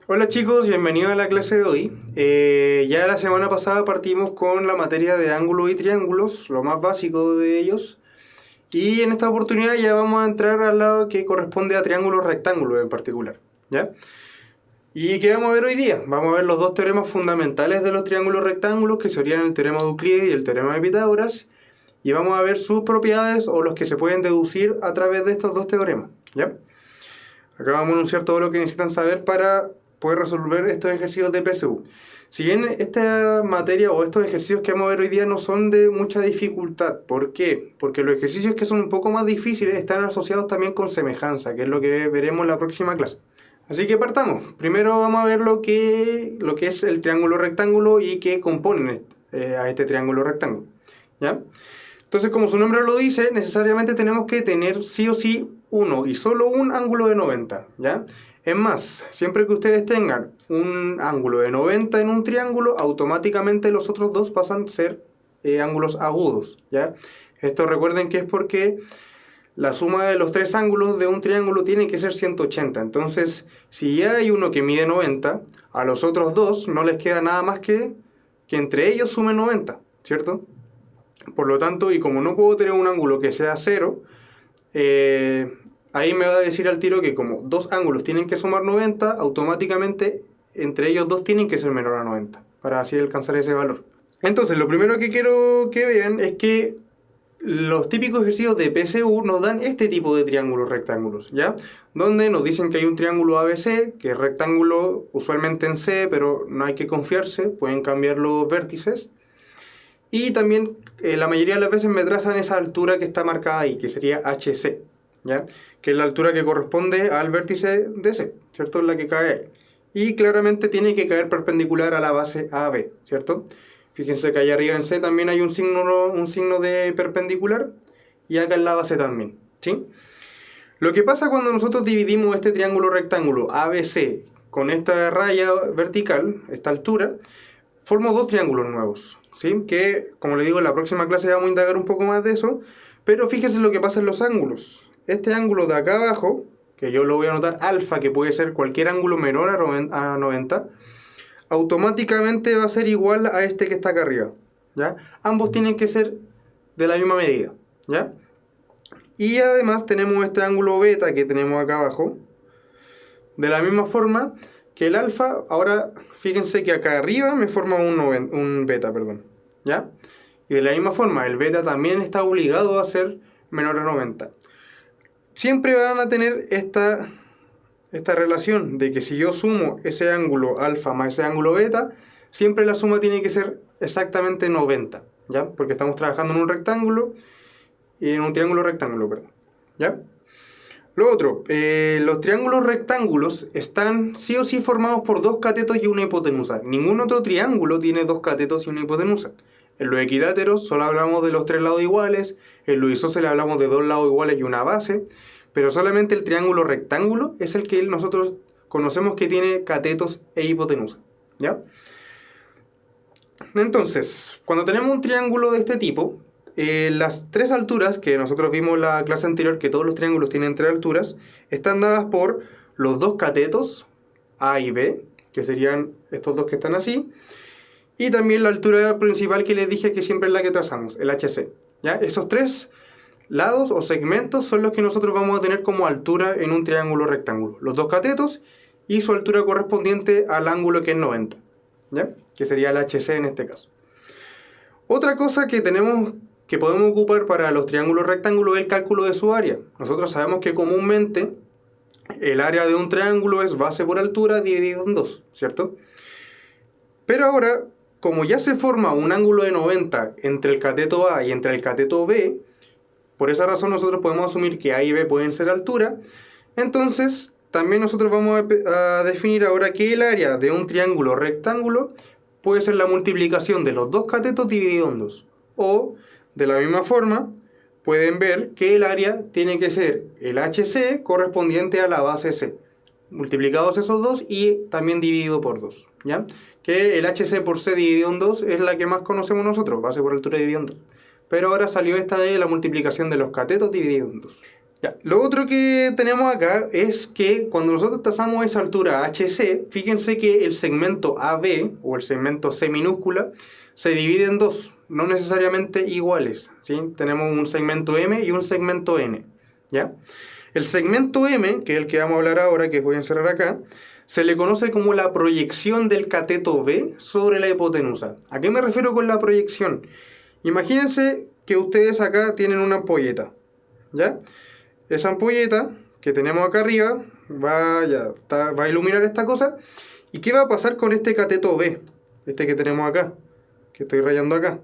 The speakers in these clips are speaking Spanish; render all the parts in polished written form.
Hola chicos, bienvenidos a la clase de hoy. Ya la semana pasada partimos con la materia de ángulos y triángulos, lo más básico de ellos. Y en esta oportunidad ya vamos a entrar al lado que corresponde a triángulos rectángulos en particular, ¿ya? ¿Y qué vamos a ver hoy día? Vamos a ver los dos teoremas fundamentales de los triángulos rectángulos, que serían el teorema de Euclides y el teorema de Pitágoras. Y vamos a ver sus propiedades o los que se pueden deducir a través de estos dos teoremas, ¿ya? Acá vamos a enunciar todo lo que necesitan saber para poder resolver estos ejercicios de PSU. Si bien esta materia o estos ejercicios que vamos a ver hoy día no son de mucha dificultad, ¿por qué? Porque los ejercicios que son un poco más difíciles están asociados también con semejanza, que es lo que veremos en la próxima clase. Así que partamos. Primero vamos a ver lo que es el triángulo rectángulo y qué componen a este triángulo rectángulo, ¿ya? Entonces, como su nombre lo dice, necesariamente tenemos que tener sí o sí uno y solo un ángulo de 90, ¿ya? Es más, siempre que ustedes tengan un ángulo de 90 en un triángulo, automáticamente los otros dos pasan a ser ángulos agudos, ¿ya? Esto recuerden que es porque la suma de los tres ángulos de un triángulo tiene que ser 180. Entonces, si ya hay uno que mide 90, a los otros dos no les queda nada más que entre ellos sumen 90, ¿cierto? Por lo tanto, y como no puedo tener un ángulo que sea 0, ahí me va a decir al tiro que como dos ángulos tienen que sumar 90, automáticamente entre ellos dos tienen que ser menor a 90, para así alcanzar ese valor. Entonces, lo primero que quiero que vean es que los típicos ejercicios de PSU nos dan este tipo de triángulos rectángulos, ¿ya? Donde nos dicen que hay un triángulo ABC, que es rectángulo usualmente en C, pero no hay que confiarse, pueden cambiar los vértices. Y también la mayoría de las veces me trazan esa altura que está marcada ahí, que sería HC, ¿ya? Que es la altura que corresponde al vértice de C, ¿cierto? Es la que cae ahí. Y claramente tiene que caer perpendicular a la base AB, ¿cierto? Fíjense que allá arriba en C también hay un signo de perpendicular y acá en la base también, ¿sí? Lo que pasa cuando nosotros dividimos este triángulo rectángulo ABC con esta raya vertical, esta altura, formo dos triángulos nuevos, ¿sí? Que, como le digo, en la próxima clase vamos a indagar un poco más de eso, pero fíjense lo que pasa en los ángulos. Este ángulo de acá abajo, que yo lo voy a anotar alfa, que puede ser cualquier ángulo menor a 90, automáticamente va a ser igual a este que está acá arriba, ¿ya? Ambos tienen que ser de la misma medida, ¿ya? Y además tenemos este ángulo beta que tenemos acá abajo, de la misma forma que el alfa. Ahora fíjense que acá arriba me forma un beta, perdón, ¿ya? Y de la misma forma el beta también está obligado a ser menor a 90. Siempre van a tener esta relación de que si yo sumo ese ángulo alfa más ese ángulo beta, siempre la suma tiene que ser exactamente 90, ¿ya? Porque estamos trabajando en un rectángulo y en un triángulo rectángulo, perdón, ¿ya? Lo otro, los triángulos rectángulos están sí o sí formados por dos catetos y una hipotenusa. Ningún otro triángulo tiene dos catetos y una hipotenusa. En los equiláteros solo hablamos de los tres lados iguales, en los isósceles hablamos de dos lados iguales y una base, pero solamente el triángulo rectángulo es el que nosotros conocemos que tiene catetos e hipotenusa, ¿ya? Entonces, cuando tenemos un triángulo de este tipo, las tres alturas que nosotros vimos en la clase anterior, que todos los triángulos tienen tres alturas, están dadas por los dos catetos, A y B, que serían estos dos que están así, y también la altura principal que les dije que siempre es la que trazamos, el HC, ¿ya? Esos tres lados o segmentos son los que nosotros vamos a tener como altura en un triángulo rectángulo. Los dos catetos y su altura correspondiente al ángulo que es 90, ¿ya? Que sería el HC en este caso. Otra cosa que podemos ocupar para los triángulos rectángulos es el cálculo de su área. Nosotros sabemos que comúnmente el área de un triángulo es base por altura dividido en 2, ¿cierto? Pero ahora, como ya se forma un ángulo de 90 entre el cateto A y entre el cateto B, por esa razón nosotros podemos asumir que A y B pueden ser altura. Entonces, también nosotros vamos a definir ahora que el área de un triángulo rectángulo puede ser la multiplicación de los dos catetos dividido en 2. O, de la misma forma, pueden ver que el área tiene que ser el HC correspondiente a la base C. Multiplicados esos dos y también dividido por 2, ¿ya? Que el HC por C dividido en 2 es la que más conocemos nosotros, base por altura dividido en 2. Pero ahora salió esta de la multiplicación de los catetos dividido en 2. Ya. Lo otro que tenemos acá es que cuando nosotros trazamos esa altura HC, fíjense que el segmento AB o el segmento C minúscula se divide en dos, no necesariamente iguales, ¿sí? Tenemos un segmento M y un segmento N, ¿ya? El segmento M, que es el que vamos a hablar ahora, que voy a encerrar acá, se le conoce como la proyección del cateto B sobre la hipotenusa. ¿A qué me refiero con la proyección? Imagínense que ustedes acá tienen una ampolleta, ¿ya? Esa ampolleta que tenemos acá arriba va a iluminar esta cosa. ¿Y qué va a pasar con este cateto B? Este que tenemos acá, que estoy rayando acá.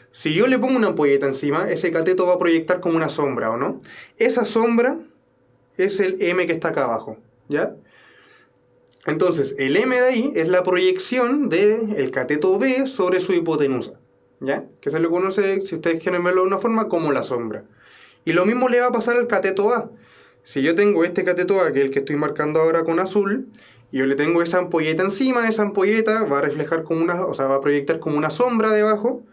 Si yo le pongo una ampolleta encima, ese cateto va a proyectar como una sombra, ¿o no? Esa sombra es el M que está acá abajo, ¿ya? Entonces, el M de ahí es la proyección del cateto B sobre su hipotenusa, ¿ya? Que se le conoce, si ustedes quieren verlo de una forma, como la sombra. Y lo mismo le va a pasar al cateto A. Si yo tengo este cateto A, que es el que estoy marcando ahora con azul, y yo le tengo esa ampolleta encima, esa ampolleta va a reflejar como va a proyectar como una sombra debajo,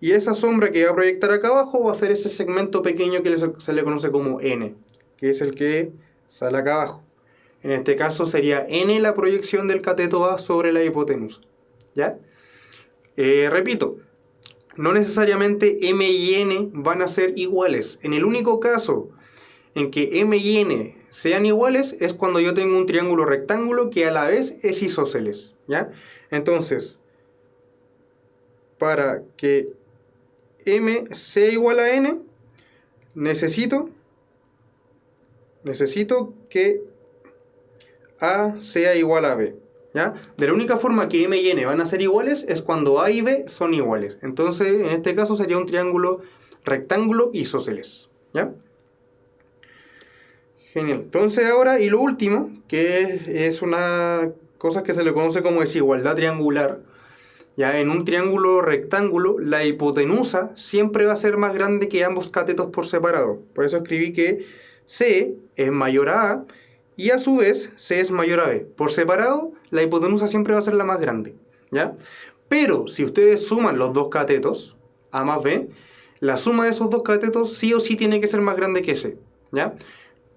y esa sombra que va a proyectar acá abajo va a ser ese segmento pequeño que se le conoce como N, que es el que sale acá abajo. En este caso sería N la proyección del cateto A sobre la hipotenusa, ¿ya? Repito, no necesariamente M y N van a ser iguales. En el único caso en que M y N sean iguales es cuando yo tengo un triángulo rectángulo que a la vez es isósceles, ¿ya? Entonces, para que M sea igual a N, necesito que A sea igual a B, ¿ya? De la única forma que M y N van a ser iguales es cuando A y B son iguales. Entonces, en este caso sería un triángulo rectángulo isósceles, ¿ya? Genial. Entonces ahora, y lo último, que es una cosa que se le conoce como desigualdad triangular. Ya en un triángulo rectángulo, la hipotenusa siempre va a ser más grande que ambos catetos por separado. Por eso escribí que C es mayor a A y a su vez C es mayor a B. Por separado, la hipotenusa siempre va a ser la más grande, ¿ya? Pero si ustedes suman los dos catetos, A más B, la suma de esos dos catetos sí o sí tiene que ser más grande que C, ¿ya?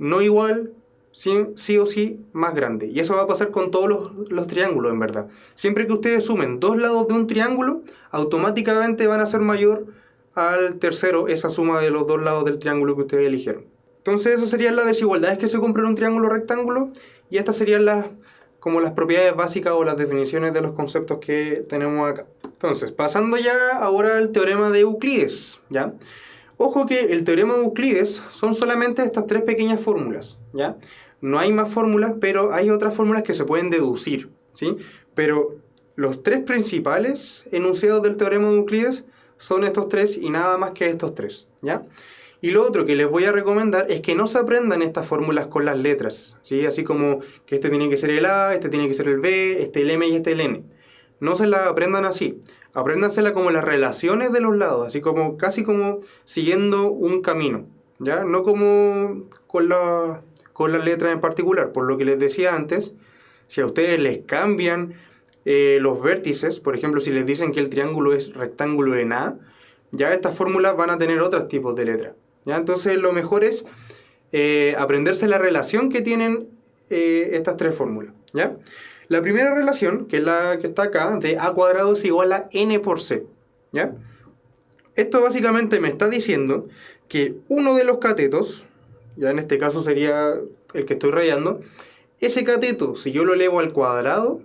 No igual, sí o sí más grande. Y eso va a pasar con todos los triángulos, en verdad. Siempre que ustedes sumen dos lados de un triángulo, automáticamente van a ser mayor al tercero esa suma de los dos lados del triángulo que ustedes eligieron. Entonces, esas serían las desigualdades que se cumplen en un triángulo rectángulo. Y estas serían como las propiedades básicas o las definiciones de los conceptos que tenemos acá. Entonces, pasando ya ahora al teorema de Euclides, ¿ya? Ojo que el teorema de Euclides son solamente estas tres pequeñas fórmulas, ¿ya? No hay más fórmulas, pero hay otras fórmulas que se pueden deducir, ¿sí? Pero los tres principales enunciados del teorema de Euclides son estos tres y nada más que estos tres, ¿ya? Y lo otro que les voy a recomendar es que no se aprendan estas fórmulas con las letras, ¿sí? Así como que este tiene que ser el A, este tiene que ser el B, este el M y este el N. No se las aprendan así. Apréndansela como las relaciones de los lados, así como casi como siguiendo un camino, ¿ya? No como con las letras en particular. Por lo que les decía antes, si a ustedes les cambian los vértices, por ejemplo, si les dicen que el triángulo es rectángulo en A, ya estas fórmulas van a tener otros tipos de letras, ¿ya? Entonces lo mejor es aprenderse la relación que tienen estas tres fórmulas, ¿ya? La primera relación, que es la que está acá, de A cuadrado es igual a N por C, ¿ya? Esto básicamente me está diciendo que uno de los catetos, ya en este caso sería el que estoy rayando, ese cateto, si yo lo elevo al cuadrado,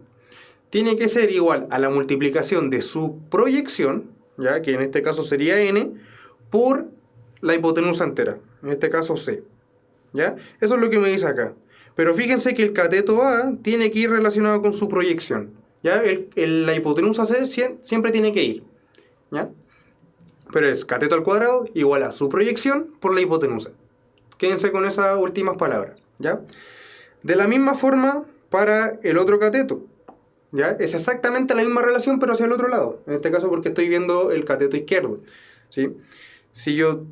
tiene que ser igual a la multiplicación de su proyección, ya que en este caso sería N, por la hipotenusa entera, en este caso C, ¿ya? Eso es lo que me dice acá. Pero fíjense que el cateto A tiene que ir relacionado con su proyección, ¿ya? La hipotenusa C siempre tiene que ir, ¿ya? Pero es cateto al cuadrado igual a su proyección por la hipotenusa. Quédense con esas últimas palabras, ¿ya? De la misma forma para el otro cateto, ¿ya? Es exactamente la misma relación pero hacia el otro lado. En este caso porque estoy viendo el cateto izquierdo, ¿sí? Si yo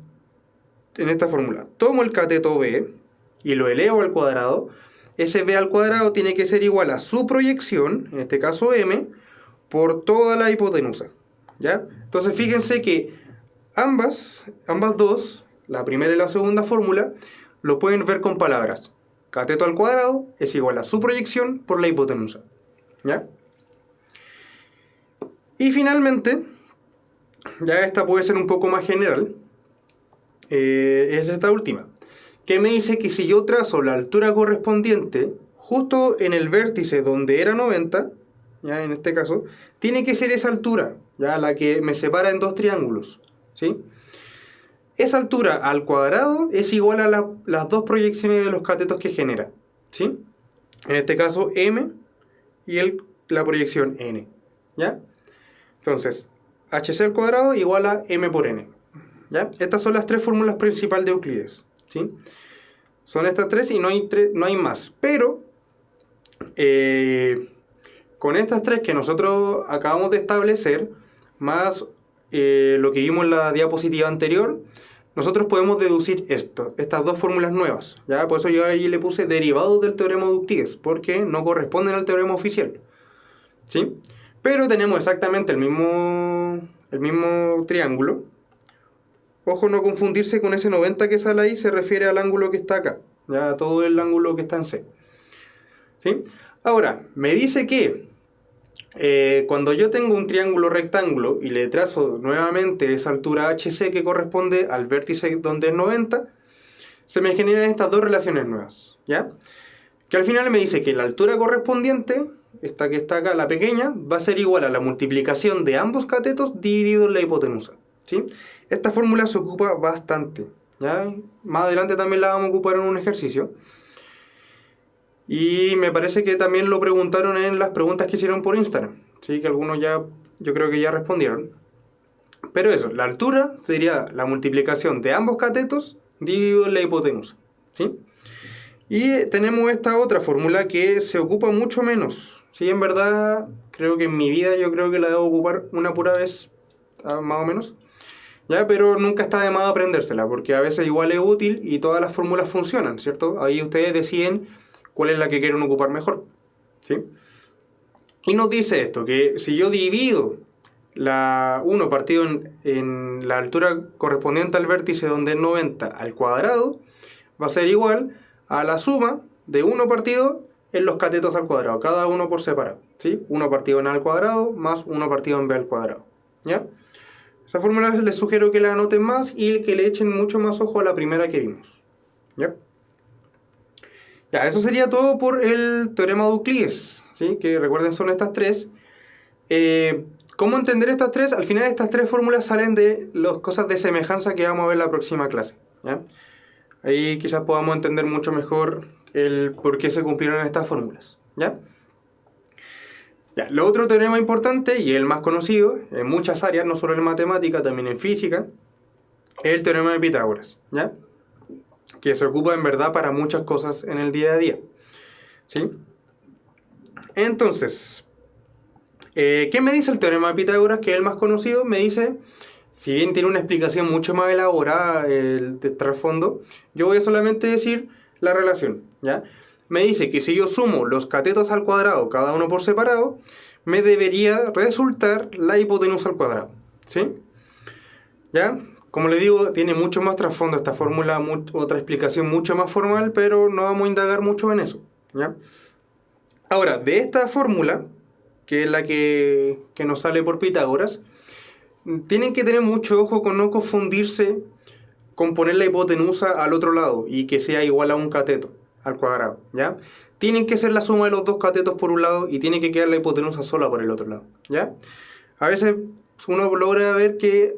en esta fórmula tomo el cateto B y lo elevo al cuadrado, ese B al cuadrado tiene que ser igual a su proyección, en este caso M, por toda la hipotenusa, ¿ya? Entonces fíjense que ambas dos, la primera y la segunda fórmula, lo pueden ver con palabras. Cateto al cuadrado es igual a su proyección por la hipotenusa. ¿Ya? Y finalmente, ya esta puede ser un poco más general, es esta última, que me dice que si yo trazo la altura correspondiente justo en el vértice donde era 90, ya en este caso, tiene que ser esa altura, ya la que me separa en dos triángulos, ¿sí? Esa altura al cuadrado es igual a las dos proyecciones de los catetos que genera, ¿sí? En este caso m y la proyección n, ¿ya? Entonces, hc al cuadrado igual a m por n, ¿ya? Estas son las tres fórmulas principales de Euclides, ¿sí? Son estas tres y no hay más, pero con estas tres que nosotros acabamos de establecer, más lo que vimos en la diapositiva anterior, nosotros podemos deducir estas dos fórmulas nuevas, ¿ya? Por eso yo ahí le puse derivados del teorema de Euclides, porque no corresponden al teorema oficial, ¿sí? Pero tenemos exactamente el mismo triángulo. Ojo, no confundirse con ese 90 que sale ahí, se refiere al ángulo que está acá, ya todo el ángulo que está en C, ¿sí? Ahora, me dice que cuando yo tengo un triángulo rectángulo y le trazo nuevamente esa altura HC que corresponde al vértice donde es 90, se me generan estas dos relaciones nuevas, ¿ya? Que al final me dice que la altura correspondiente, esta que está acá, la pequeña, va a ser igual a la multiplicación de ambos catetos dividido en la hipotenusa, ¿sí? Esta fórmula se ocupa bastante, ¿ya? Más adelante también la vamos a ocupar en un ejercicio. Y me parece que también lo preguntaron en las preguntas que hicieron por Instagram, ¿sí? Que algunos ya, yo creo que ya respondieron. Pero eso, la altura sería la multiplicación de ambos catetos dividido en la hipotenusa, ¿sí? Y tenemos esta otra fórmula que se ocupa mucho menos, ¿sí? En verdad, creo que en mi vida yo creo que la debo ocupar una pura vez, más o menos, ¿ya? Pero nunca está de más aprendérsela, porque a veces igual es útil y todas las fórmulas funcionan, ¿cierto? Ahí ustedes deciden cuál es la que quieren ocupar mejor, ¿sí? Y nos dice esto, que si yo divido la 1 partido en la altura correspondiente al vértice donde es 90 al cuadrado, va a ser igual a la suma de 1 partido en los catetos al cuadrado, cada uno por separado, ¿sí? 1 partido en a al cuadrado más 1 partido en b al cuadrado, ¿ya? Esa fórmula les sugiero que la anoten más y que le echen mucho más ojo a la primera que vimos, ¿ya? Ya, eso sería todo por el teorema de Euclides, ¿sí? Que recuerden son estas tres. ¿Cómo entender estas tres? Al final estas tres fórmulas salen de las cosas de semejanza que vamos a ver en la próxima clase, ¿ya? Ahí quizás podamos entender mucho mejor el por qué se cumplieron estas fórmulas, ¿ya? Ya, lo otro teorema importante y el más conocido en muchas áreas, no solo en matemática, también en física, es el teorema de Pitágoras, ¿ya? Que se ocupa en verdad para muchas cosas en el día a día, ¿sí? Entonces, ¿qué me dice el teorema de Pitágoras? Que es el más conocido. Me dice, si bien tiene una explicación mucho más elaborada de trasfondo, yo voy a solamente decir la relación, ¿ya? Me dice que si yo sumo los catetos al cuadrado, cada uno por separado, me debería resultar la hipotenusa al cuadrado, ¿sí? ¿Ya? Como les digo, tiene mucho más trasfondo esta fórmula, otra explicación mucho más formal, pero no vamos a indagar mucho en eso, ¿ya? Ahora, de esta fórmula, que es la que nos sale por Pitágoras, tienen que tener mucho ojo con no confundirse con poner la hipotenusa al otro lado y que sea igual a un cateto al cuadrado, ¿ya? Tienen que ser la suma de los dos catetos por un lado y tiene que quedar la hipotenusa sola por el otro lado, ¿ya? A veces uno logra ver que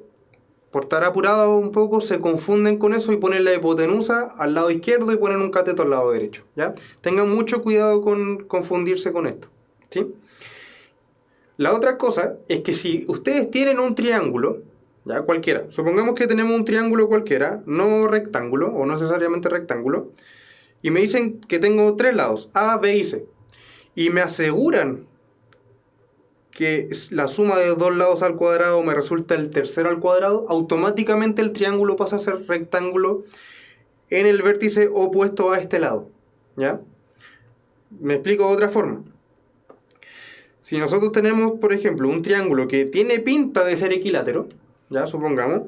por estar apurado un poco, se confunden con eso y ponen la hipotenusa al lado izquierdo y ponen un cateto al lado derecho, ¿ya? Tengan mucho cuidado con confundirse con esto, ¿sí? La otra cosa es que si ustedes tienen un triángulo, ya cualquiera, supongamos que tenemos un triángulo cualquiera, no rectángulo o no necesariamente rectángulo, y me dicen que tengo tres lados, A, B y C, y me aseguran que la suma de dos lados al cuadrado me resulta el tercero al cuadrado, automáticamente el triángulo pasa a ser rectángulo en el vértice opuesto a este lado, ¿ya? Me explico de otra forma. Si nosotros tenemos, por ejemplo, un triángulo que tiene pinta de ser equilátero, ya supongamos,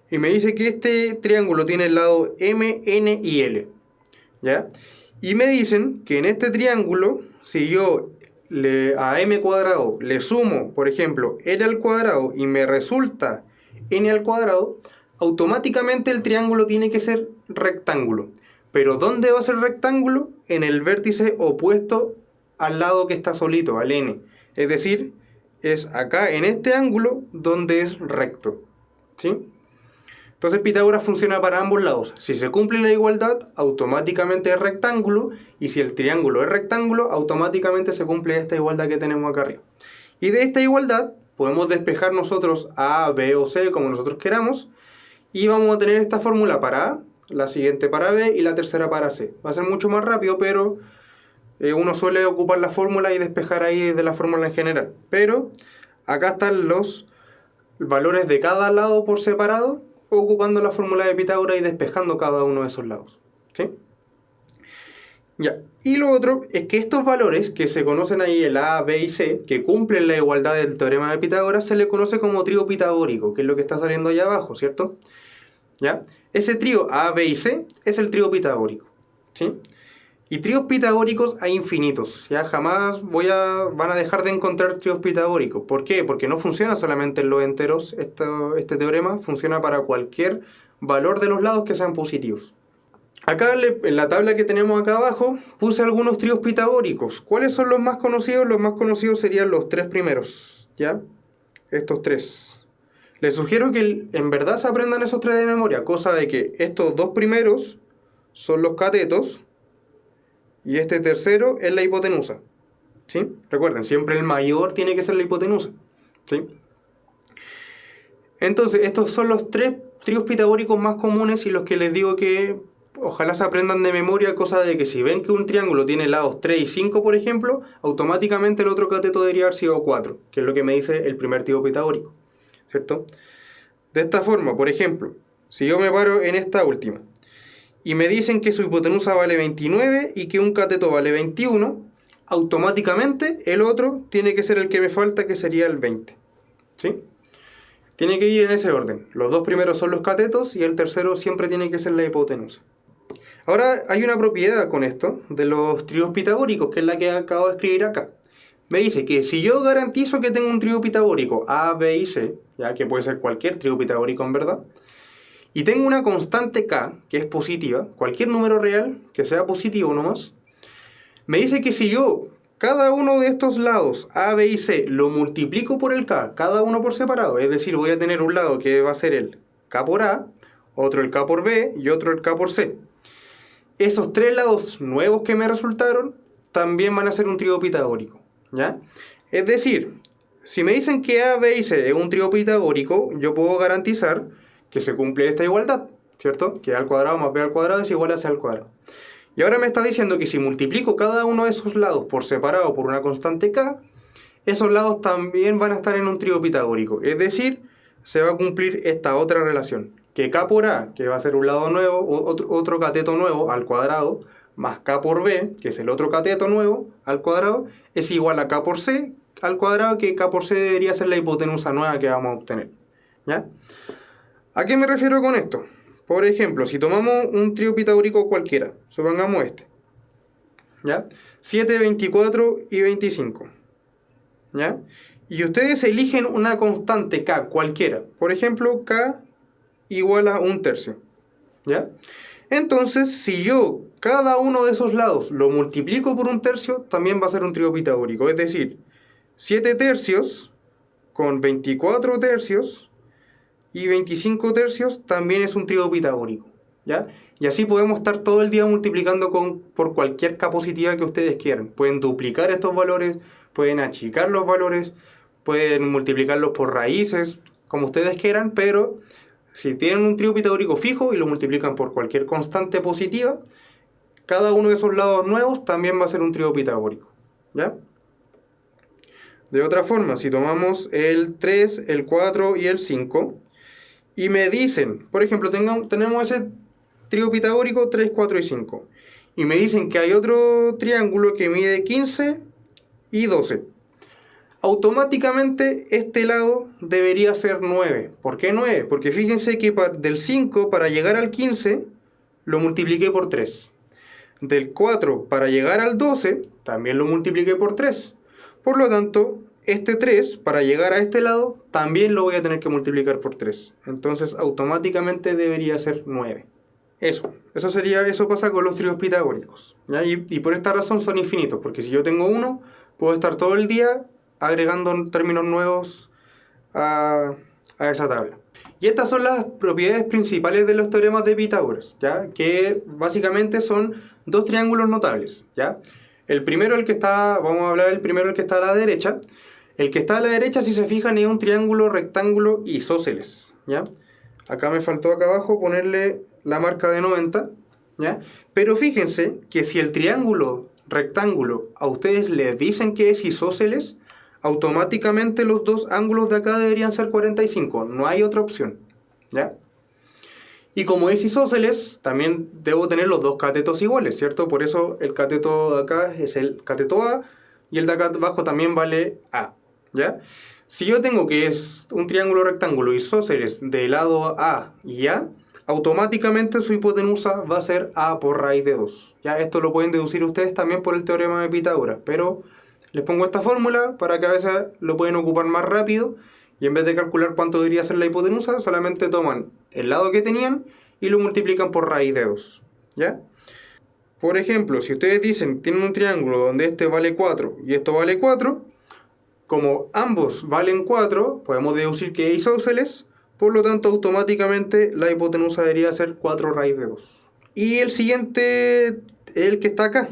y me dice que este triángulo tiene el lado M, N y L, ¿ya? Y me dicen que en este triángulo, si yo a m cuadrado le sumo, por ejemplo, l al cuadrado y me resulta n al cuadrado, automáticamente el triángulo tiene que ser rectángulo. Pero ¿dónde va a ser rectángulo? En el vértice opuesto al lado que está solito, al n. Es decir, es acá en este ángulo donde es recto, ¿sí? Entonces Pitágoras funciona para ambos lados. Si se cumple la igualdad, automáticamente es rectángulo, y si el triángulo es rectángulo, automáticamente se cumple esta igualdad que tenemos acá arriba. Y de esta igualdad podemos despejar nosotros A, B o C como nosotros queramos, y vamos a tener esta fórmula para A, la siguiente para B y la tercera para C. Va a ser mucho más rápido, pero uno suele ocupar la fórmula y despejar ahí de la fórmula en general. Pero acá están los valores de cada lado por separado, ocupando la fórmula de Pitágoras y despejando cada uno de esos lados, ¿sí? Ya. Y lo otro es que estos valores que se conocen ahí, el A, B y C, que cumplen la igualdad del teorema de Pitágoras, se le conoce como trío pitagórico, que es lo que está saliendo allá abajo, ¿cierto? ¿Ya? Ese trío A, B y C es el trío pitagórico, ¿sí? Y tríos pitagóricos hay infinitos, ya jamás van a dejar de encontrar tríos pitagóricos. ¿Por qué? Porque no funciona solamente en los enteros, este teorema funciona para cualquier valor de los lados que sean positivos. Acá en la tabla que tenemos acá abajo puse algunos tríos pitagóricos. ¿Cuáles son los más conocidos? Los más conocidos serían los tres primeros, ¿ya? Estos tres. Les sugiero que en verdad se aprendan esos tres de memoria, cosa de que estos dos primeros son los catetos, y este tercero es la hipotenusa, ¿sí? Recuerden, siempre el mayor tiene que ser la hipotenusa, ¿sí? Entonces, estos son los tres tríos pitagóricos más comunes y los que les digo que ojalá se aprendan de memoria, cosa de que si ven que un triángulo tiene lados 3 y 5, por ejemplo, automáticamente el otro cateto debería haber sido 4, que es lo que me dice el primer trío pitagórico, ¿cierto? De esta forma, por ejemplo, si yo me paro en esta última, y me dicen que su hipotenusa vale 29 y que un cateto vale 21, automáticamente el otro tiene que ser el que me falta, que sería el 20, ¿sí? Tiene que ir en ese orden. Los dos primeros son los catetos y el tercero siempre tiene que ser la hipotenusa. Ahora hay una propiedad con esto de los tríos pitagóricos, que es la que acabo de escribir acá. Me dice que si yo garantizo que tengo un trío pitagórico A, B y C, ya que puede ser cualquier trío pitagórico en verdad, y tengo una constante k, que es positiva, cualquier número real que sea positivo nomás, me dice que si yo cada uno de estos lados, A, B y C, lo multiplico por el k, cada uno por separado, es decir, voy a tener un lado que va a ser el k por A, otro el k por B y otro el k por C. Esos tres lados nuevos que me resultaron también van a ser un trío pitagórico, ¿ya? Es decir, si me dicen que A, B y C es un trío pitagórico, yo puedo garantizar que se cumple esta igualdad, ¿cierto? Que A al cuadrado más B al cuadrado es igual a C al cuadrado. Y ahora me está diciendo que si multiplico cada uno de esos lados por separado por una constante k, esos lados también van a estar en un trío pitagórico. Es decir, se va a cumplir esta otra relación, que k por A, que va a ser un lado nuevo, otro cateto nuevo al cuadrado, más k por B, que es el otro cateto nuevo al cuadrado, es igual a k por C al cuadrado, que k por C debería ser la hipotenusa nueva que vamos a obtener, ¿ya? ¿A qué me refiero con esto? Por ejemplo, si tomamos un trío pitagórico cualquiera, supongamos este, ¿ya? 7, 24 y 25, ¿ya? Y ustedes eligen una constante k cualquiera, por ejemplo, k igual a 1/3, ¿ya? Entonces, si yo cada uno de esos lados lo multiplico por 1/3, también va a ser un trío pitagórico, es decir, 7 tercios con 24 tercios y 25 tercios también es un trío pitagórico, ¿ya? Y así podemos estar todo el día multiplicando por cualquier k positiva que ustedes quieran. Pueden duplicar estos valores, pueden achicar los valores, pueden multiplicarlos por raíces, como ustedes quieran, pero si tienen un trío pitagórico fijo y lo multiplican por cualquier constante positiva, cada uno de esos lados nuevos también va a ser un trío pitagórico, ¿ya? De otra forma, si tomamos el 3, el 4 y el 5, y me dicen, por ejemplo, tenemos ese trío pitagórico 3, 4 y 5. Y me dicen que hay otro triángulo que mide 15 y 12. Automáticamente este lado debería ser 9. ¿Por qué 9? Porque fíjense que del 5 para llegar al 15 lo multipliqué por 3. del 4 para llegar al 12, también lo multipliqué por 3. Por lo tanto, este 3 para llegar a este lado, también lo voy a tener que multiplicar por 3. Entonces, automáticamente debería ser 9. Eso pasa con los tríos pitagóricos, ¿ya? Y por esta razón son infinitos, porque si yo tengo uno, puedo estar todo el día agregando términos nuevos a esa tabla. Y estas son las propiedades principales de los teoremas de Pitágoras, ¿ya? Que básicamente son dos triángulos notables, ¿ya? El primero, vamos a hablar del primero, el que está a la derecha. El que está a la derecha, si se fijan, es un triángulo rectángulo isósceles, ¿ya? Acá me faltó acá abajo ponerle la marca de 90, ¿ya? Pero fíjense que si el triángulo rectángulo a ustedes les dicen que es isósceles, automáticamente los dos ángulos de acá deberían ser 45, no hay otra opción, ¿ya? Y como es isósceles, también debo tener los dos catetos iguales, ¿cierto? Por eso el cateto de acá es el cateto A y el de acá abajo también vale A, ¿ya? Si yo tengo que es un triángulo rectángulo isósceles de lado A y A, automáticamente su hipotenusa va a ser A por raíz de 2. ¿Ya? Esto lo pueden deducir ustedes también por el teorema de Pitágoras, pero les pongo esta fórmula para que a veces lo pueden ocupar más rápido y en vez de calcular cuánto debería ser la hipotenusa, solamente toman el lado que tenían y lo multiplican por raíz de 2. ¿Ya? Por ejemplo, si ustedes dicen tienen un triángulo donde este vale 4 y esto vale 4, como ambos valen 4, podemos deducir que es isósceles, por lo tanto automáticamente la hipotenusa debería ser 4 raíz de 2. Y el siguiente, el que está acá,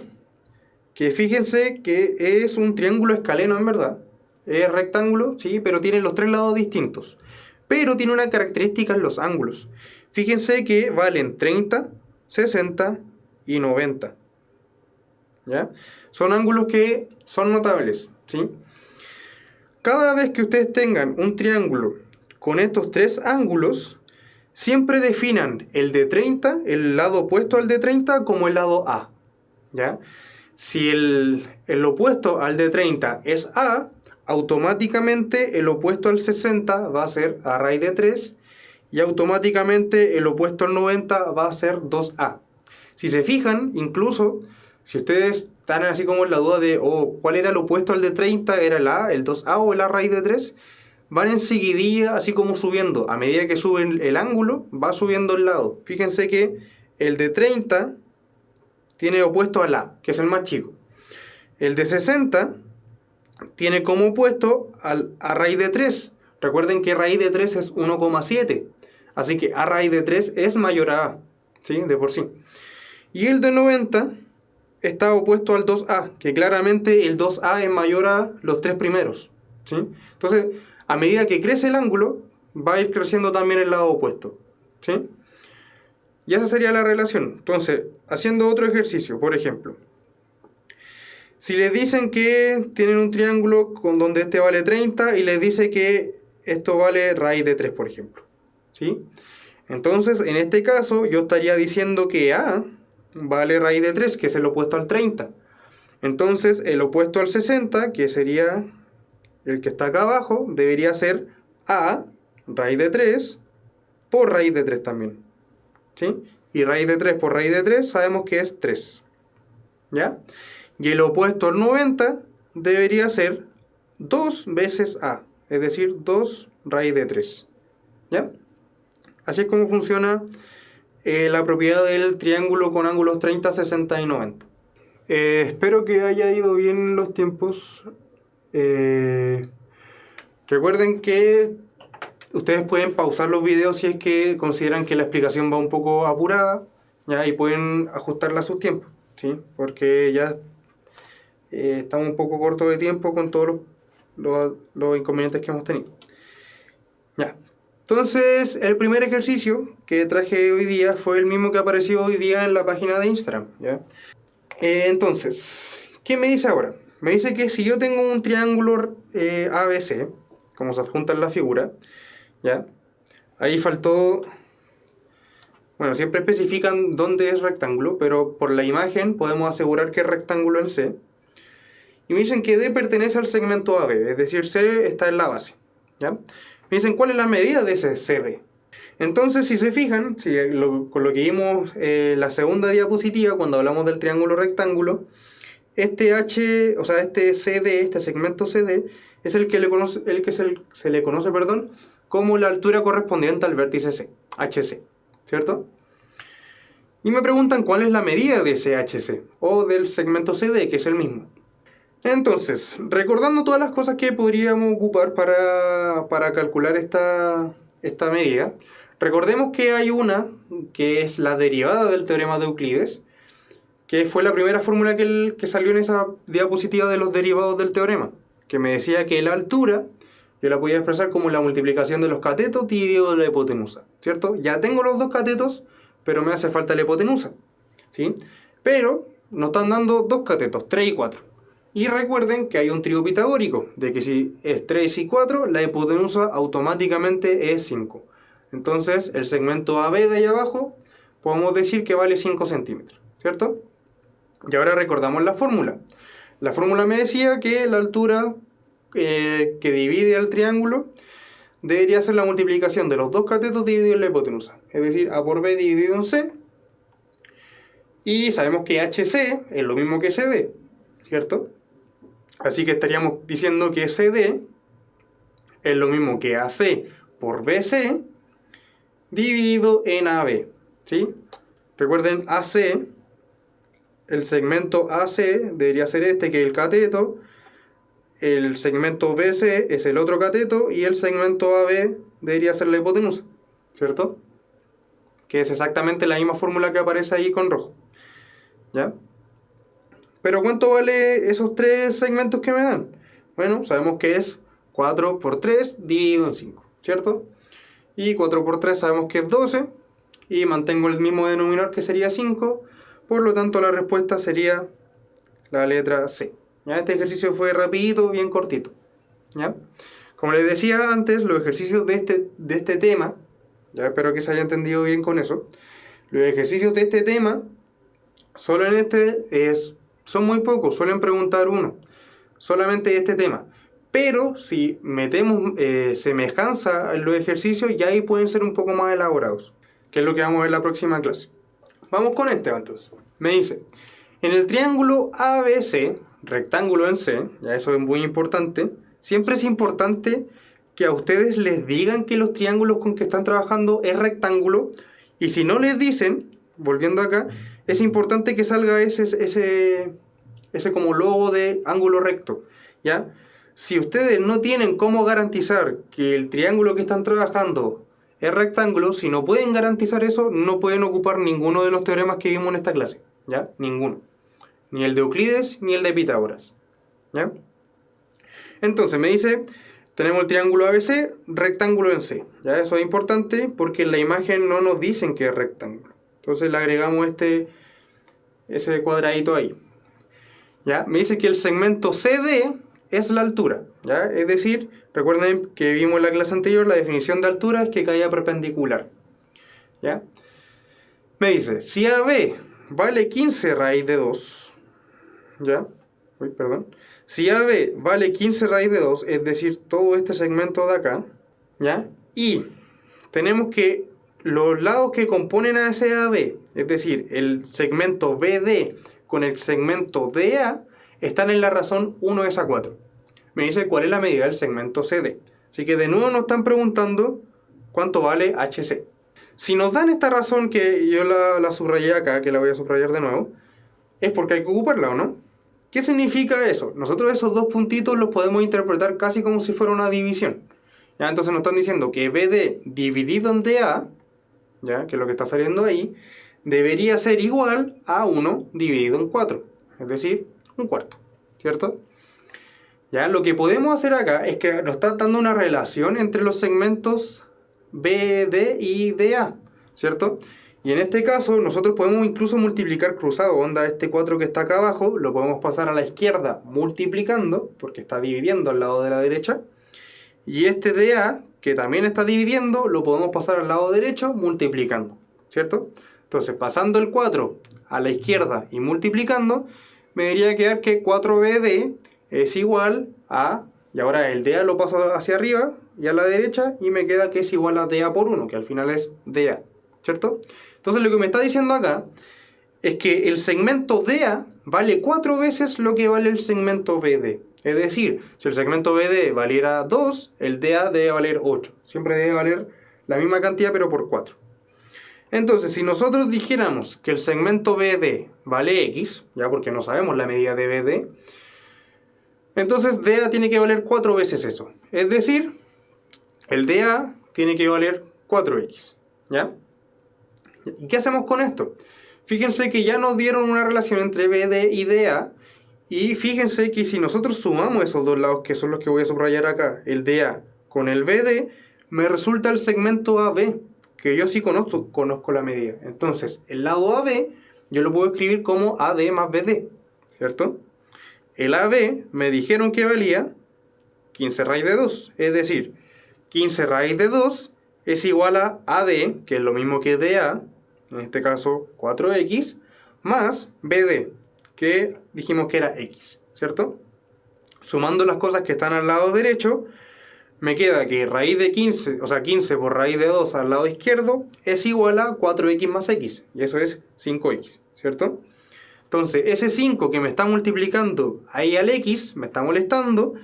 que fíjense que es un triángulo escaleno en verdad. Es rectángulo, sí, pero tiene los tres lados distintos. Pero tiene una característica en los ángulos. Fíjense que valen 30, 60 y 90. ¿Ya? Son ángulos que son notables, ¿sí? Cada vez que ustedes tengan un triángulo con estos tres ángulos, siempre definan el de 30, el lado opuesto al de 30, como el lado A, ¿ya? Si el opuesto al de 30 es A, automáticamente el opuesto al 60 va a ser A raíz de 3 y automáticamente el opuesto al 90 va a ser 2A. Si se fijan, incluso, si ustedes están así como en la duda de ¿cuál era el opuesto al de 30? ¿Era el A, el 2A o el A raíz de 3? Van en seguidilla, así como subiendo. A medida que suben el ángulo, va subiendo el lado. Fíjense que el de 30 tiene opuesto al A, que es el más chico. El de 60 tiene como opuesto al A raíz de 3. Recuerden que raíz de 3 es 1,7. Así que A raíz de 3 es mayor a A, ¿sí? De por sí. Y el de 90 está opuesto al 2A, que claramente el 2A es mayor a los tres primeros, ¿sí? Entonces, a medida que crece el ángulo, va a ir creciendo también el lado opuesto, ¿sí? Y esa sería la relación. Entonces, haciendo otro ejercicio, por ejemplo, si les dicen que tienen un triángulo con donde este vale 30 y les dice que esto vale raíz de 3, por ejemplo, ¿sí? Entonces, en este caso, yo estaría diciendo que A vale raíz de 3, que es el opuesto al 30. Entonces, el opuesto al 60, que sería el que está acá abajo, debería ser A raíz de 3 por raíz de 3 también, ¿sí? Y raíz de 3 por raíz de 3 sabemos que es 3, ¿ya? Y el opuesto al 90 debería ser 2 veces A, es decir, 2 raíz de 3, ¿ya? Así es como funciona la propiedad del triángulo con ángulos 30, 60 y 90. Espero que haya ido bien los tiempos. Recuerden que ustedes pueden pausar los videos si es que consideran que la explicación va un poco apurada, ¿ya? Y pueden ajustarla a sus tiempos, ¿sí? Porque ya estamos un poco cortos de tiempo con todos los inconvenientes que hemos tenido. Ya. Entonces, el primer ejercicio que traje hoy día fue el mismo que apareció hoy día en la página de Instagram, ¿ya? Entonces, ¿qué me dice ahora? Me dice que si yo tengo un triángulo ABC, como se adjunta en la figura, ¿ya? Ahí faltó... Bueno, siempre especifican dónde es rectángulo, pero por la imagen podemos asegurar que es rectángulo en C. Y me dicen que D pertenece al segmento AB, es decir, C está en la base, ¿ya? Me dicen, ¿cuál es la medida de ese CD? Entonces, si se fijan, con lo que vimos la segunda diapositiva, cuando hablamos del triángulo rectángulo, este este CD, este segmento CD, es el que se le conoce, perdón, como la altura correspondiente al vértice C, HC, ¿cierto? Y me preguntan cuál es la medida de ese HC, o del segmento CD, que es el mismo. Entonces, recordando todas las cosas que podríamos ocupar para calcular esta medida, recordemos que hay una que es la derivada del teorema de Euclides, que fue la primera fórmula que salió en esa diapositiva de los derivados del teorema, que me decía que la altura yo la podía expresar como la multiplicación de los catetos dividido de la hipotenusa, ¿cierto? Ya tengo los dos catetos, pero me hace falta la hipotenusa, ¿sí? Pero nos están dando dos catetos, 3 y 4. Y recuerden que hay un trío pitagórico, de que si es 3 y 4, la hipotenusa automáticamente es 5. Entonces, el segmento AB de ahí abajo, podemos decir que vale 5 centímetros, ¿cierto? Y ahora recordamos la fórmula. La fórmula me decía que la altura que divide al triángulo debería ser la multiplicación de los dos catetos dividido en la hipotenusa. Es decir, A por B dividido en C. Y sabemos que HC es lo mismo que CD, ¿cierto? Así que estaríamos diciendo que CD es lo mismo que AC por BC dividido en AB, ¿sí? Recuerden, AC, el segmento AC debería ser este, que es el cateto. El segmento BC es el otro cateto y el segmento AB debería ser la hipotenusa, ¿cierto? Que es exactamente la misma fórmula que aparece ahí con rojo, ¿ya? Pero ¿cuánto vale esos tres segmentos que me dan? Bueno, sabemos que es 4 por 3 dividido en 5, ¿cierto? Y 4 por 3 sabemos que es 12 y mantengo el mismo denominador que sería 5, por lo tanto la respuesta sería la letra C. ¿Ya? Este ejercicio fue rapidito, bien cortito, ¿ya? Como les decía antes, los ejercicios de este tema, ya espero que se haya entendido bien con eso, los ejercicios de este tema, solo en son muy pocos, suelen preguntar uno, solamente este tema. Pero si metemos semejanza en los ejercicios, ya ahí pueden ser un poco más elaborados, que es lo que vamos a ver en la próxima clase. Vamos con este entonces. Me dice, en el triángulo ABC, rectángulo en C, ya eso es muy importante, siempre es importante que a ustedes les digan que los triángulos con que están trabajando es rectángulo, y si no les dicen, volviendo acá, es importante que salga ese como logo de ángulo recto, ¿ya? Si ustedes no tienen cómo garantizar que el triángulo que están trabajando es rectángulo, si no pueden garantizar eso, no pueden ocupar ninguno de los teoremas que vimos en esta clase, ¿ya? Ninguno. Ni el de Euclides, ni el de Pitágoras, ¿ya? Entonces me dice, tenemos el triángulo ABC, rectángulo en C, ¿ya? Eso es importante porque en la imagen no nos dicen que es rectángulo. Entonces le agregamos ese cuadradito ahí, ¿ya? Me dice que el segmento CD es la altura, ¿ya? Es decir, recuerden que vimos en la clase anterior, la definición de altura es que caiga perpendicular, ¿ya? Me dice, si AB vale 15 raíz de 2, ¿ya? Si AB vale 15 raíz de 2, es decir, todo este segmento de acá, ¿ya? Y tenemos que los lados que componen a ese AB, es decir, el segmento BD con el segmento DA, están en la razón 1 es a 4. Me dice cuál es la medida del segmento CD. Así que de nuevo nos están preguntando cuánto vale HC. Si nos dan esta razón que yo la subrayé acá, que la voy a subrayar de nuevo, es porque hay que ocuparla, ¿o no? ¿Qué significa eso? Nosotros esos dos puntitos los podemos interpretar casi como si fuera una división, ¿ya? Entonces nos están diciendo que BD dividido en DA, ¿ya? Que es lo que está saliendo ahí, debería ser igual a 1 dividido en 4, es decir, un cuarto, ¿cierto? ¿Ya? Lo que podemos hacer acá es que nos está dando una relación entre los segmentos BD y DA, ¿cierto? Y en este caso nosotros podemos incluso multiplicar cruzado, onda este 4 que está acá abajo, lo podemos pasar a la izquierda multiplicando, porque está dividiendo al lado de la derecha, y este DA, que también está dividiendo, lo podemos pasar al lado derecho multiplicando, ¿cierto? Entonces pasando el 4 a la izquierda y multiplicando, me debería quedar que 4BD es igual a, y ahora el DA lo paso hacia arriba, y a la derecha, y me queda que es igual a dA por 1, que al final es dA, ¿cierto? Entonces lo que me está diciendo acá es que el segmento DA vale 4 veces lo que vale el segmento BD. Es decir, si el segmento BD valiera 2, el DA debe valer 8. Siempre debe valer la misma cantidad, pero por 4. Entonces, si nosotros dijéramos que el segmento BD vale X, ya porque no sabemos la medida de BD, entonces DA tiene que valer 4 veces eso. Es decir, el DA tiene que valer 4X, ¿ya? ¿Y qué hacemos con esto? Fíjense que ya nos dieron una relación entre BD y DA, y fíjense que si nosotros sumamos esos dos lados, que son los que voy a subrayar acá, el DA con el BD, me resulta el segmento AB, que yo sí conozco la medida. Entonces, el lado AB yo lo puedo escribir como AD más BD, ¿cierto? El AB me dijeron que valía 15 raíz de 2, es decir, 15 raíz de 2 es igual a AD, que es lo mismo que DA, en este caso 4X, más BD, que dijimos que era X, ¿cierto? Sumando las cosas que están al lado derecho, me queda que raíz de 15, o sea 15 por raíz de 2 al lado izquierdo, es igual a 4X más X, y eso es 5X, ¿cierto? Entonces, ese 5 que me está multiplicando ahí al X, me está molestando,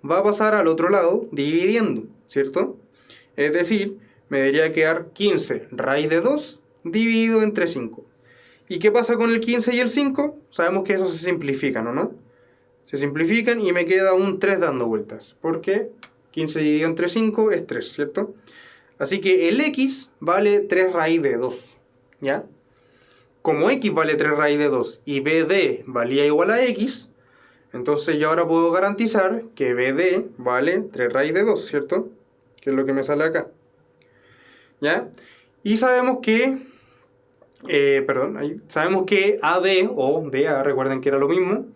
va a pasar al otro lado dividiendo, ¿cierto? Es decir, me debería quedar 15 raíz de 2 dividido entre 5. ¿Y qué pasa con el 15 y el 5? Sabemos que eso se simplifican, ¿o no? Se simplifican y me queda un 3 dando vueltas. Porque 15 dividido entre 5 es 3, ¿cierto? Así que el X vale 3 raíz de 2, ¿ya? Como X vale 3 raíz de 2 y BD valía igual a X, entonces yo ahora puedo garantizar que BD vale 3 raíz de 2, ¿cierto? Que es lo que me sale acá, ¿ya? Y sabemos que, sabemos que AD o DA, recuerden que era lo mismo,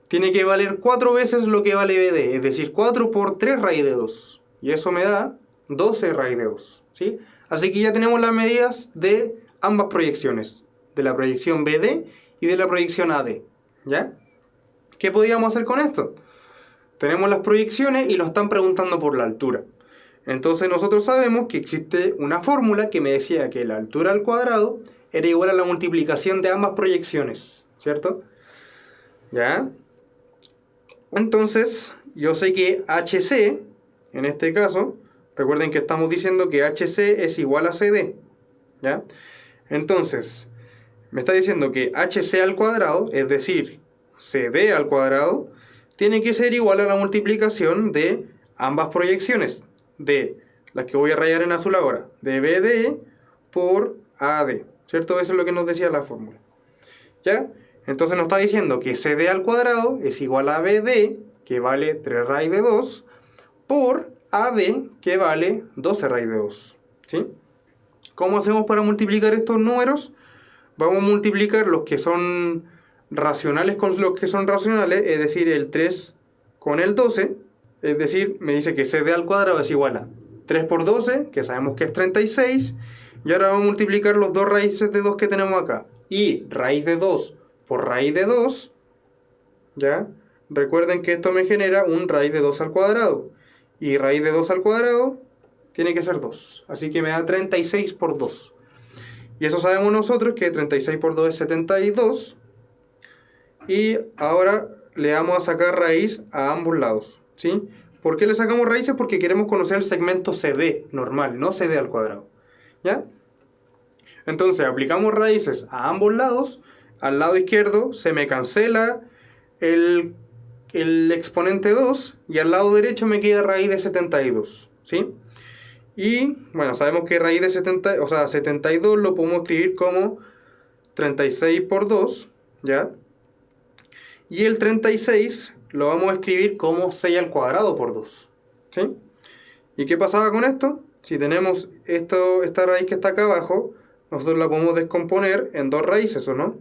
tiene que valer 4 veces lo que vale BD, es decir, 4 por 3 raíz de 2. Y eso me da 12 raíz de 2, ¿sí? Así que ya tenemos las medidas de ambas proyecciones, de la proyección BD y de la proyección AD, ¿ya? ¿Qué podríamos hacer con esto? Tenemos las proyecciones y lo están preguntando por la altura. Entonces nosotros sabemos que existe una fórmula que me decía que la altura al cuadrado era igual a la multiplicación de ambas proyecciones, ¿cierto? ¿Ya? Entonces, yo sé que HC, en este caso, recuerden que estamos diciendo que HC es igual a CD, ¿ya? Entonces, me está diciendo que HC al cuadrado, es decir, CD al cuadrado, tiene que ser igual a la multiplicación de ambas proyecciones, de las que voy a rayar en azul ahora, de BD por AD, ¿cierto? Eso es lo que nos decía la fórmula, ¿ya? Entonces nos está diciendo que CD al cuadrado es igual a BD, que vale 3 raíz de 2, por AD, que vale 12 raíz de 2, ¿sí? ¿Cómo hacemos para multiplicar estos números? Vamos a multiplicar los que son racionales con los que son racionales, es decir, el 3 con el 12, es decir, me dice que CD al cuadrado es igual a 3 por 12, que sabemos que es 36, y ahora vamos a multiplicar los dos raíces de 2 que tenemos acá, y raíz de 2 por raíz de 2, ¿ya? Recuerden que esto me genera un raíz de 2 al cuadrado, y raíz de 2 al cuadrado tiene que ser 2, así que me da 36 por 2. Y eso sabemos nosotros que 36 por 2 es 72. Y ahora le vamos a sacar raíz a ambos lados, ¿sí? ¿Por qué le sacamos raíces? Porque queremos conocer el segmento CD normal, no CD al cuadrado, ¿ya? Entonces aplicamos raíces a ambos lados. Al lado izquierdo se me cancela el exponente 2 y al lado derecho me queda raíz de 72, ¿sí? Y bueno, sabemos que raíz de 72 lo podemos escribir como 36 por 2, ¿ya? Y el 36 lo vamos a escribir como 6 al cuadrado por 2, ¿sí? ¿Y qué pasaba con esto? Si tenemos esta raíz que está acá abajo, nosotros la podemos descomponer en dos raíces, ¿o no?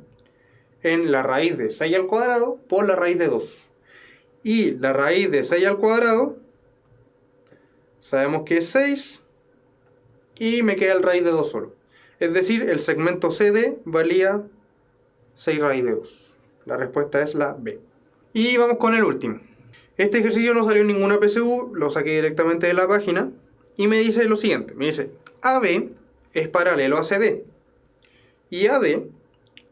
En la raíz de 6 al cuadrado por la raíz de 2. Y la raíz de 6 al cuadrado, sabemos que es 6, y me queda el raíz de 2 solo. Es decir, el segmento CD valía 6 raíz de 2. La respuesta es la B. Y vamos con el último. Este ejercicio no salió en ninguna PSU, lo saqué directamente de la página. y me dice lo siguiente, me dice AB es paralelo a CD y AD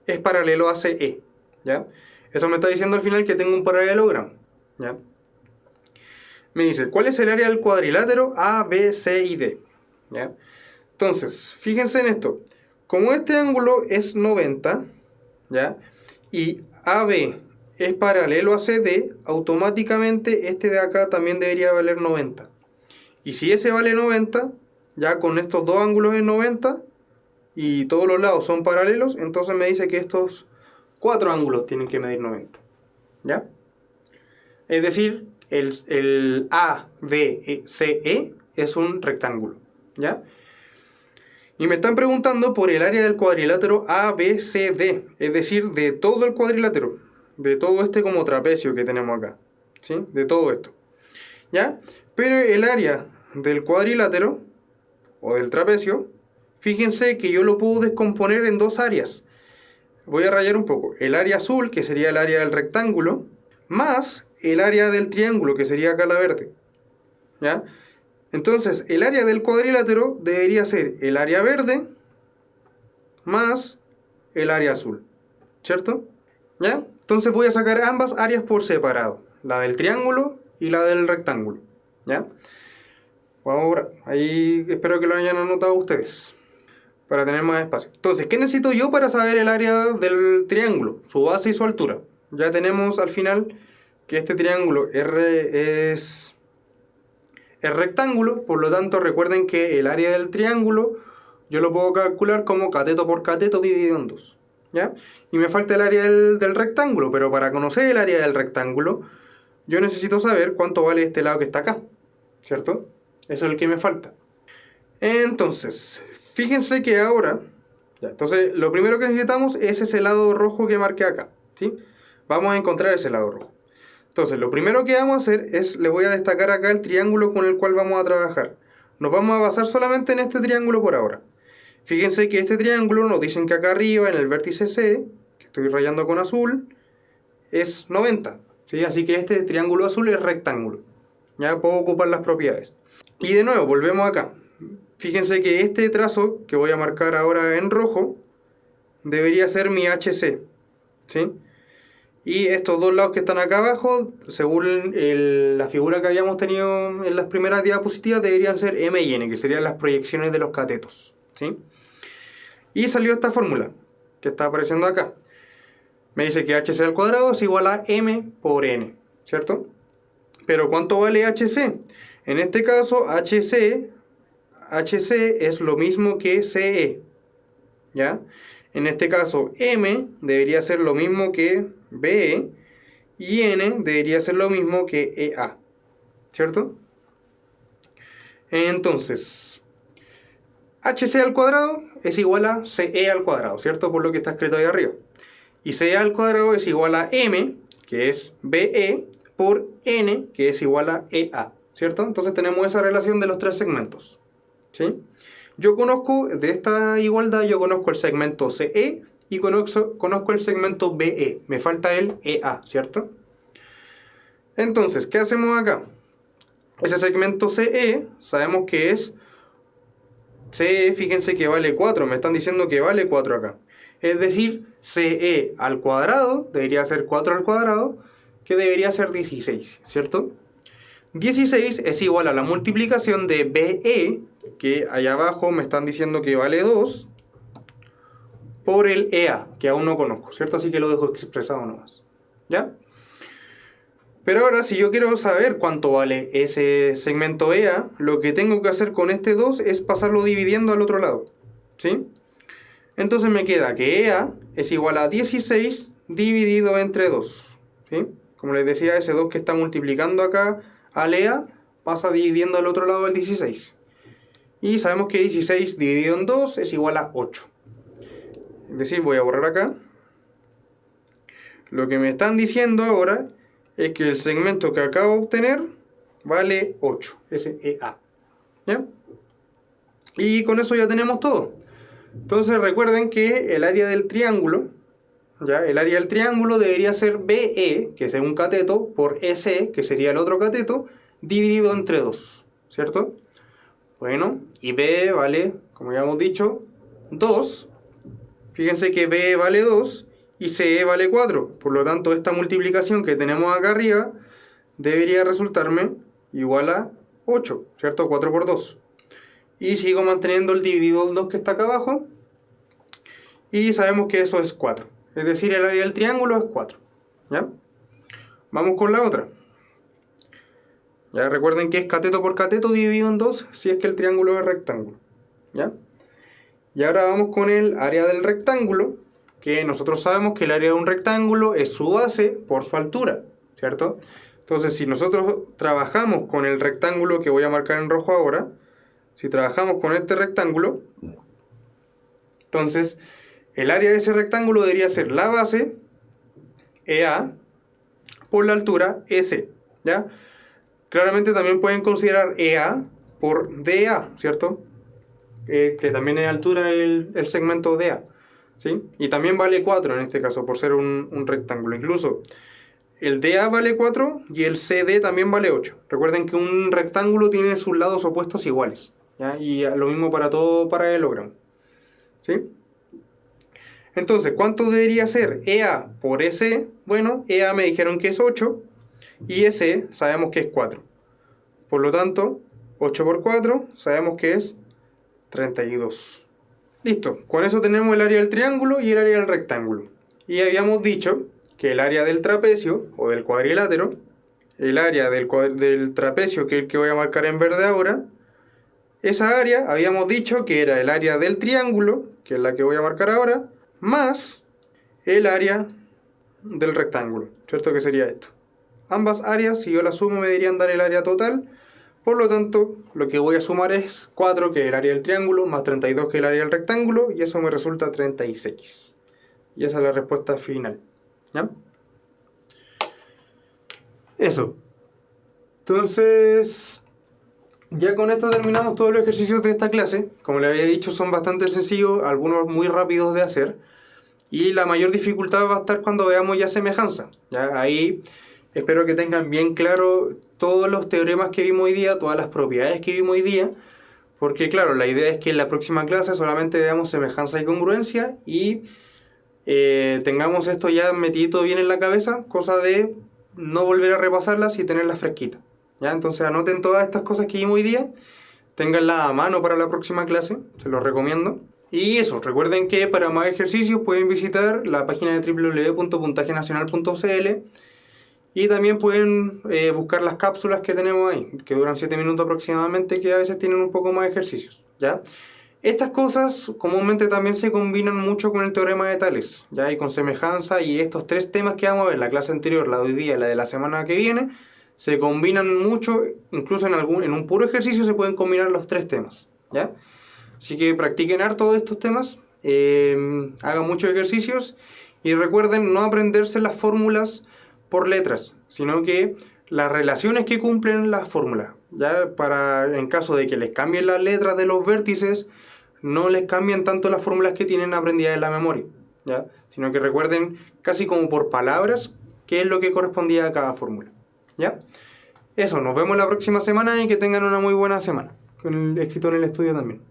es paralelo a CE, ¿ya? Eso me está diciendo al final que tengo un paralelogramo, ¿ya? Me dice, ¿cuál es el área del cuadrilátero A, B, C y D? ¿Ya? Entonces, fíjense en esto. Como este ángulo es 90, ¿ya? Y AB es paralelo a CD, automáticamente este de acá también debería valer 90. Y si ese vale 90, ya con estos dos ángulos es 90 y todos los lados son paralelos, entonces me dice que estos cuatro ángulos tienen que medir 90. ¿Ya? Es decir, el ADCE es un rectángulo. ¿Ya? Y me están preguntando por el área del cuadrilátero ABCD, es decir, de todo el cuadrilátero, de todo este como trapecio que tenemos acá, ¿sí? De todo esto, ¿ya? Pero el área del cuadrilátero, o del trapecio, fíjense que yo lo puedo descomponer en dos áreas. Voy a rayar un poco. El área azul, que sería el área del rectángulo, más el área del triángulo, que sería acá la verde, ¿ya? Entonces, el área del cuadrilátero debería ser el área verde más el área azul, ¿cierto? ¿Ya? Entonces voy a sacar ambas áreas por separado, la del triángulo y la del rectángulo, ¿ya? Vamos ahora, ahí espero que lo hayan anotado ustedes, para tener más espacio. Entonces, ¿qué necesito yo para saber el área del triángulo? Su base y su altura. Ya tenemos al final que este triángulo R es rectángulo, por lo tanto recuerden que el área del triángulo yo lo puedo calcular como cateto por cateto dividido en 2, ¿ya? Y me falta el área del rectángulo, pero para conocer el área del rectángulo yo necesito saber cuánto vale este lado que está acá, ¿cierto? Eso es el que me falta. Entonces, fíjense que ahora, ya, entonces lo primero que necesitamos es ese lado rojo que marqué acá, ¿sí? Vamos a encontrar ese lado rojo. Entonces, lo primero que vamos a hacer es, le voy a destacar acá el triángulo con el cual vamos a trabajar. Nos vamos a basar solamente en este triángulo por ahora. Fíjense que este triángulo nos dicen que acá arriba, en el vértice C, que estoy rayando con azul, es 90, ¿sí? Así que este triángulo azul es rectángulo. Ya puedo ocupar las propiedades. Y de nuevo, volvemos acá. Fíjense que este trazo, que voy a marcar ahora en rojo, debería ser mi HC, ¿sí? Y estos dos lados que están acá abajo, según la figura que habíamos tenido en las primeras diapositivas, deberían ser M y N, que serían las proyecciones de los catetos, ¿sí? Y salió esta fórmula, que está apareciendo acá. Me dice que HC al cuadrado es igual a M por N, ¿cierto? Pero ¿cuánto vale HC? En este caso, HC es lo mismo que CE, ¿ya? En este caso, M debería ser lo mismo que BE y N debería ser lo mismo que EA, ¿cierto? Entonces, HC al cuadrado es igual a CE al cuadrado, ¿cierto? Por lo que está escrito ahí arriba. Y CE al cuadrado es igual a M, que es BE, por N, que es igual a EA, ¿cierto? Entonces tenemos esa relación de los tres segmentos, ¿sí? Yo conozco, de esta igualdad, yo conozco el segmento CE y conozco el segmento BE. Me falta el EA, ¿cierto? Entonces, ¿qué hacemos acá? Ese segmento CE, sabemos que es CE, fíjense que vale 4. Me están diciendo que vale 4 acá. Es decir, CE al cuadrado, debería ser 4 al cuadrado, que debería ser 16, ¿cierto? 16 es igual a la multiplicación de BE, que allá abajo me están diciendo que vale 2, por el EA, que aún no conozco, ¿cierto? Así que lo dejo expresado nomás, ¿ya? Pero ahora, si yo quiero saber cuánto vale ese segmento EA, lo que tengo que hacer con este 2 es pasarlo dividiendo al otro lado, ¿sí? Entonces me queda que EA es igual a 16 dividido entre 2, ¿sí? Como les decía, ese 2 que está multiplicando acá al EA pasa dividiendo al otro lado el 16. Y sabemos que 16 dividido en 2 es igual a 8. Es decir, voy a borrar acá. Lo que me están diciendo ahora es que el segmento que acabo de obtener vale 8, ese EA, ¿ya? Y con eso ya tenemos todo. Entonces recuerden que el área del triángulo, ¿ya? El área del triángulo debería ser BE, que es un cateto, por EC, que sería el otro cateto, dividido entre 2, ¿cierto? Bueno, y B vale, como ya hemos dicho, 2. Fíjense que B vale 2 y C vale 4. Por lo tanto, esta multiplicación que tenemos acá arriba debería resultarme igual a 8, ¿cierto? 4 por 2. Y sigo manteniendo el dividido del 2 que está acá abajo. Y sabemos que eso es 4. Es decir, el área del triángulo es 4. ¿Ya? Vamos con la otra. Ya recuerden que es cateto por cateto dividido en 2 si es que el triángulo es rectángulo. ¿Ya? Y ahora vamos con el área del rectángulo, que nosotros sabemos que el área de un rectángulo es su base por su altura, ¿cierto? Entonces, si nosotros trabajamos con el rectángulo que voy a marcar en rojo ahora, si trabajamos con este rectángulo, entonces el área de ese rectángulo debería ser la base, EA, por la altura, EC, ¿ya? Claramente también pueden considerar EA por DA, ¿cierto? Que también es altura el segmento DA, ¿sí? Y también vale 4 en este caso, por ser un rectángulo. Incluso el DA vale 4 y el CD también vale 8. Recuerden que un rectángulo tiene sus lados opuestos iguales, ¿ya? Y lo mismo para todo paralelogramo, ¿sí? Entonces, ¿cuánto debería ser EA por EC? Bueno, EA me dijeron que es 8 y EC sabemos que es 4. Por lo tanto, 8 por 4 sabemos que es 32. Listo, con eso tenemos el área del triángulo y el área del rectángulo. Y habíamos dicho que el área del trapecio o del cuadrilátero, el área del trapecio, que es el que voy a marcar en verde ahora, esa área habíamos dicho que era el área del triángulo, que es la que voy a marcar ahora, más el área del rectángulo, ¿cierto? Que sería esto. Ambas áreas, si yo las sumo, me deberían dar el área total. Por lo tanto, lo que voy a sumar es 4, que es el área del triángulo, más 32, que es el área del rectángulo, y eso me resulta 36. Y esa es la respuesta final. ¿Ya? Eso. Entonces, ya con esto terminamos todos los ejercicios de esta clase. Como les había dicho, son bastante sencillos, algunos muy rápidos de hacer. Y la mayor dificultad va a estar cuando veamos ya semejanza. ¿Ya? Ahí espero que tengan bien claro todos los teoremas que vimos hoy día, todas las propiedades que vimos hoy día, porque claro, la idea es que en la próxima clase solamente veamos semejanza y congruencia y tengamos esto ya metido bien en la cabeza, cosa de no volver a repasarlas y tenerlas fresquitas. ¿Ya? Entonces anoten todas estas cosas que vimos hoy día, ténganlas a mano para la próxima clase, se los recomiendo. Y eso, recuerden que para más ejercicios pueden visitar la página de www.puntajenacional.cl y también pueden buscar las cápsulas que tenemos ahí, que duran 7 minutos aproximadamente, que a veces tienen un poco más de ejercicios, ¿ya? Estas cosas comúnmente también se combinan mucho con el teorema de Tales, ¿ya? Y con semejanza, y estos 3 temas que vamos a ver, la clase anterior, la de hoy día y la de la semana que viene, se combinan mucho, incluso en un puro ejercicio se pueden combinar los 3 temas, ¿ya? Así que practiquen harto estos temas, hagan muchos ejercicios y recuerden no aprenderse las fórmulas por letras, sino que las relaciones que cumplen las fórmulas, ya para en caso de que les cambien las letras de los vértices, no les cambien tanto las fórmulas que tienen aprendidas en la memoria, ya, sino que recuerden casi como por palabras qué es lo que correspondía a cada fórmula, ya. Eso, nos vemos la próxima semana y que tengan una muy buena semana, con el éxito en el estudio también.